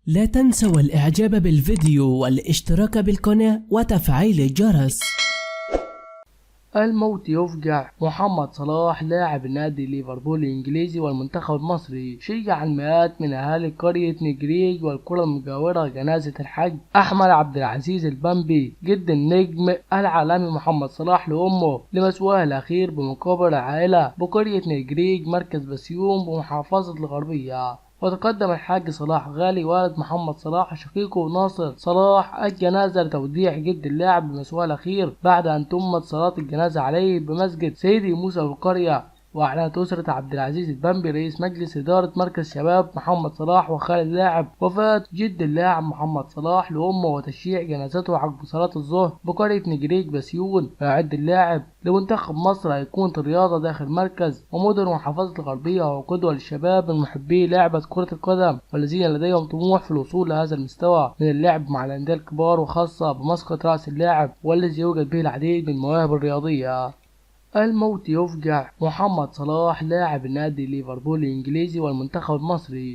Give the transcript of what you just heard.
لا تنسوا الإعجاب بالفيديو والاشتراك بالقناة وتفعيل الجرس. الموت يفجع. محمد صلاح لاعب نادي ليفربول الإنجليزي والمنتخب المصري شيع المئات من أهالي قرية نجريج والقرى المجاورة جنازة الحاج أحمد عبد العزيز البنبي جد النجم العالمي محمد صلاح لأمه لمسواه الأخير بمقابر العائلة بقرية نجريج مركز بسيوم بمحافظة الغربية. وتقدم الحاج صلاح غالي والد محمد صلاح شقيقه ناصر صلاح الجنازة لتوديع جد اللاعب بمسواه الأخير بعد أن تمت صلاة الجنازة عليه بمسجد سيدي موسى بالقرية. وأعلنت أسرة عبد العزيز البنبي رئيس مجلس إدارة مركز شباب محمد صلاح وخالد اللاعب وفاة جد اللاعب محمد صلاح لأمه وتشييع جنازته عقب صلاة الظهر بقرية نجريج بسيون. ويعد اللاعب لمنتخب مصر أيقونة الرياضة داخل مركز ومدن محافظة الغربية وقدوة للشباب من محبي لعبة كرة القدم والذين لديهم طموح في الوصول لهذا المستوى من اللعب مع الأندية الكبار وخاصة بمسقط رأس اللاعب والذي يوجد به العديد من المواهب الرياضية. الموت يفجع. محمد صلاح لاعب نادي ليفربول الإنجليزي والمنتخب المصري